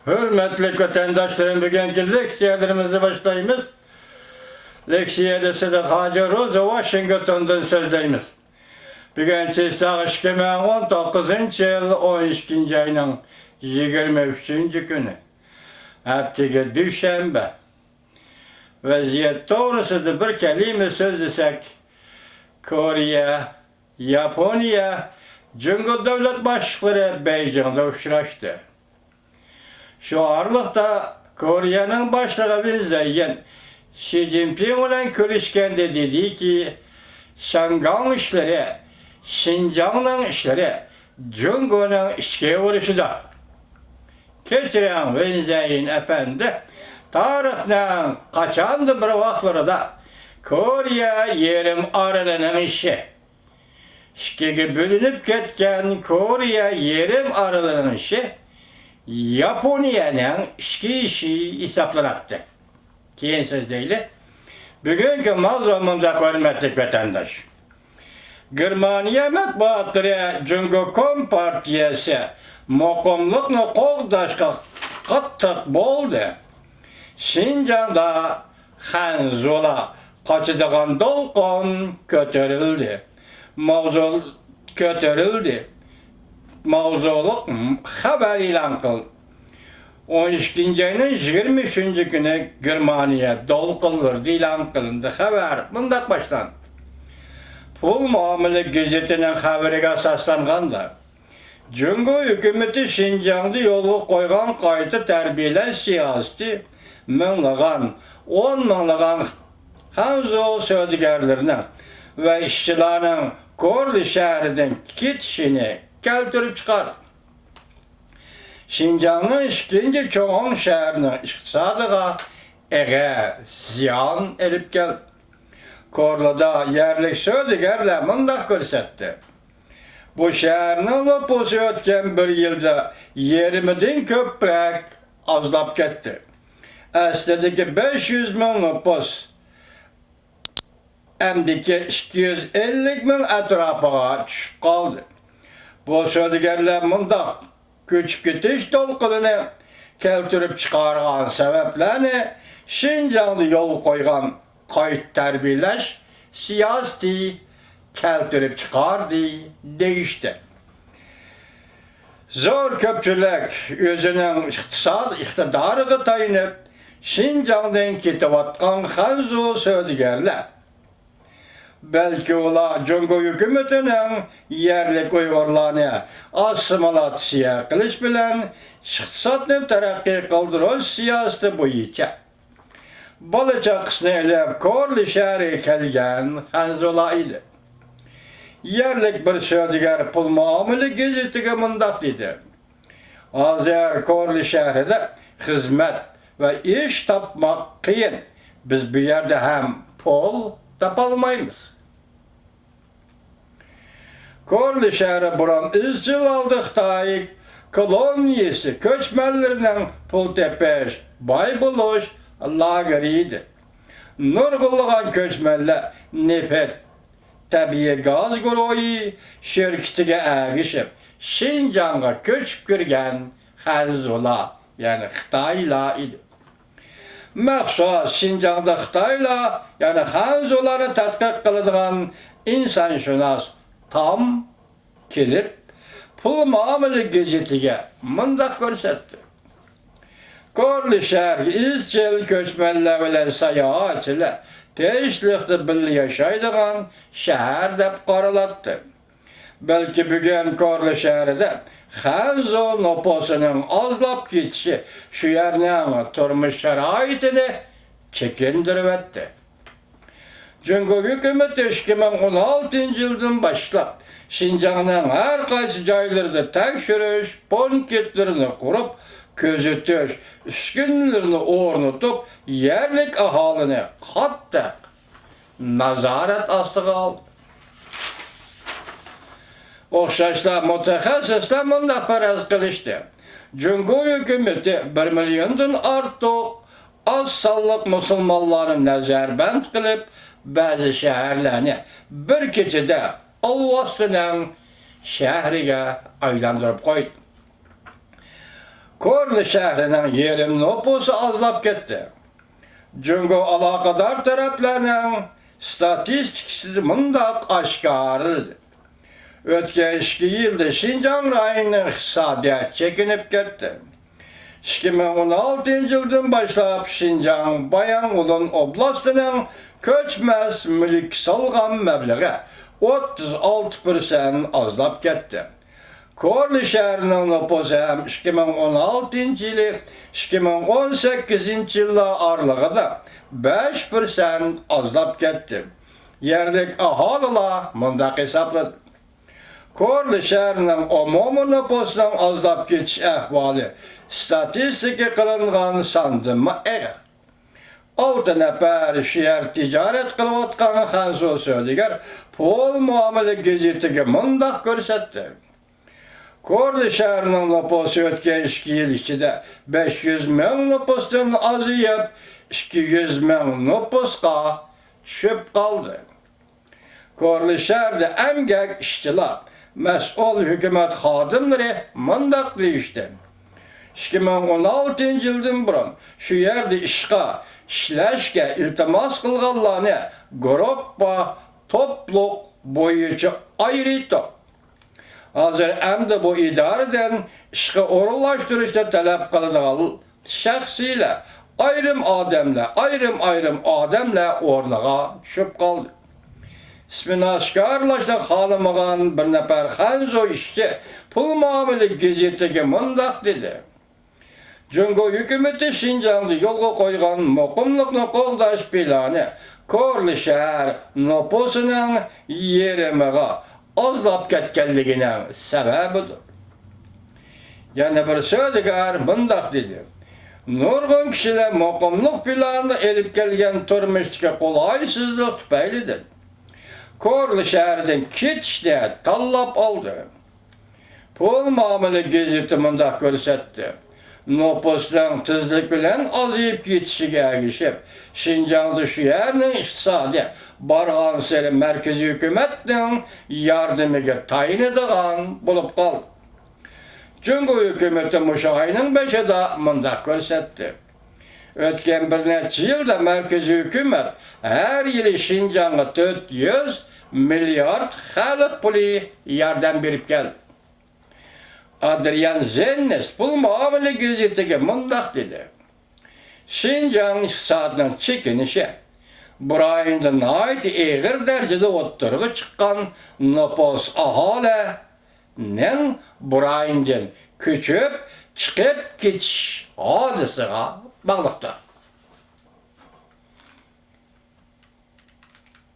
Hürmetli vatandaşlarım, bugünkü leksiyalarımızı başlayımız. Leksiyada size Hacı Rosa Washington'dan sözleyimiz. Bugünkü sağış 2019 yıl 12. ayının 23. günü. Haftaga Düşenbe. Vaziyet doğrusudur bir kelime söz desek, Kore, Japonya, Cumhur devlet başlıkları Beycan'da uçraştı. Şu aralıkta Kore'nin başlığı benzeyen Xi Jinping ile görüşkende dedi ki Şangay işleri, Şinjan'ın işleri Cumhur'un işe vuruşuda. Keçiren benzeyen efendi tarihten kaçandı bir vaxtlarda Kore yerim aralanan işi. İşkege bölünüp ketken Kore yerim aralanan işi Japonya'nın işi hesaplanattı. Keyin sözdeyle. Bugünkü mavzumunda hürmetli vatandaş. Germaniya matbuatları Cumhurkom Partiyası muqimlikni qo'llashga qattiq bo'ldi. Şinjan'da Hanzola qochadigan to'lqin ko'tarildi. Mavzuluk haber ilan kıldı. 12. ayının 23. günü Germaniya dolqullardı ilan kılındı. Haber bundak başlandı. Pul muamele gazetinin haberiga asaslanganda Cumhur hükümeti Şinjan'da yolu koygan kayıtı terbiyelen siyaseti minligan, 10 minligan Hanzo sözgərlərinin ve işçilerin Korli şəhərindən ketişini keltirip çıkar. Şinjan'ın ikinci çoğun şehirinin iktisadıga ziyan elip geldi. Korlu'da yerlik sözgərlər mındak görsetti. Bu şehrin lopusu ötken bir yılda 20'den köprek azlap gitti. Əslidəki 500 min lopus əmdiki 250 min ətrafıga düşüp kaldı. Bu sözgərlər mındaq göçüp getiş dolqulunu keltirip çıkargan sebeplerini Şinjan'da yol koygan kayıt terbiyeleş siyaseti keltirip çıkardı, değişti. Zor köpçülük özünün iktidarı tayinip Şinjan'dan ketivatkan Hanzo sözgərlər. Belki ola Cumhur hükümetinin yerlik Uygurlarını asimilatsiya qilish bilan iqtisodni taraqqiy qildirish siyosati bo'yicha bolachaqisini ilib Korli shahriga kelgan Hanzola edi. Yerlik bir sözgər pul muamele gazetiga mundaq dedi. Hozir Korli shahrida xizmat ve iş tapmak qiyin. Biz bu yerde hem pul tapalmayız. Korli şehri buran izcil aldı Xitay koloniyası köçmenlerinin pul tepeş, bay buluş lageriydi. Nurgulluğan köçmenler nefet, tabii gaz guruyu şirketiga ergişip Şinjan'a köçüp girgen Hanzola yani Xitayla idi. Məxsus Şinjan'da Xitayla yani Hanzoları tədqiq qıladigan insanşünas tam kelip pul muamele gazetiga mındaq görsetdi. Korli şəhər izcil köçmenler bilen sayahatçiler teşlikte birli yaşaydigan şəhər dep qaralatdı. Belki bugün Korli şəhərində Hanzo nüfusunun azlap ketişi şu yerinin turmuş şəraitini çekindirip etti. Cumhur hükümeti 2016 yıldan başlap Şinjan'ın her qaysı joylarida tekşiriş punketlerini kurup közetiş üskünlerini ornutup yerlik ahalini hatta nazaret astığı aldı. Oxşaşlar mütəxəssislər bunda paraz qilishdi. Cumhur hükümeti 1 milyondan artıq az sallıq musulmanları nəzərbənd qilib bəzi şəhərlərini bir keçədə Alvasının şəhriga aylandırıb qoydu. Korli şehrinin yerim nüfusu azlap ketdi. Çünkü alakadar taraflarının statistikisi mundaq aşkarıdır. Ötken 2 yılda Şinjan rayonunun iqtisadiyyat çekinip ketdi. 2016 yıldan başlap Şinjan Bayan-Ulun oblastının köçmez mülk salgan mebleği 36% azlap ketdi. Korli şehrinin nüfusu hem 2016 yılı 2018 yılı aralığında 5% azlap ketdi. Yerlik ahaliler mundaq hesapladı. Korli şehrinin umumi nüfusunun azlap ketiş ahvali statistika kılıngan sandımı eğer. 6 nefer şehir ticaret kılıvatkanı Hansul Söylüger pul muamele gazetiga mundaq görsetdi. Korli şehrinin nüfusu ötken 2 yıl içinde 500 ming nüfusdan azıyıp 200 ming nüfusga düşüp kaldı. Korli şehrde emgek işçiler, mesul hükümet xadimleri mundaq deyişdi. 2016 yıldan burun şu yerde işleşke iltimas kılganlarını gruppa, topluluk boyunca ayrıydı. Hazır emde bu idareden işe orunlaştırışta talep kılınan şahsiyle ayrım ademle ornağa düşüp kaldı. İsmini aşkarlaştık halımıgan bir nefer Hanzo işçi pul muamele gazetiga mundaq dedi. Çünkü hükümeti Şinjan'da yolga koygan muqimlikni qo'g'dash planı Korli şehir nüfusunun yerimiga azlap ketganligining sababidir. Yana bir söyledigar mundaq dedi. Nurg'un kishilar muqimlik planini elib kelgan turmushdagi qulaysizlik tufaylidir. Korli şehridan ketishni tanlab oldi. Pul muamele gazeti mundaq ko'rsatdi. Nüfusdan tezlik bilen azıyıp ketişiga ergişip, Şinjan'da şu yerinin iqtisadi bargan seri merkezi hükümetin yardımıga tayin edilen bulup kaldı. Çünkü hükümeti muşu ayının 5'ida mundaq ko'rsatdi. Ötken bir neçe yılda merkezi hükümet her yılı Şinjan'a 400 milyard xalq puli yardım berip geldi. Adrian Zennes pul muamele gazetiga mundaq dedi. Şinjan iqtisodning chekinişi bir ayında nayt eğir derecede o'ttirg'i chiqqan nüfus aholining bir ayından ko'chib chiqib ketish hodisiga bog'liqdir.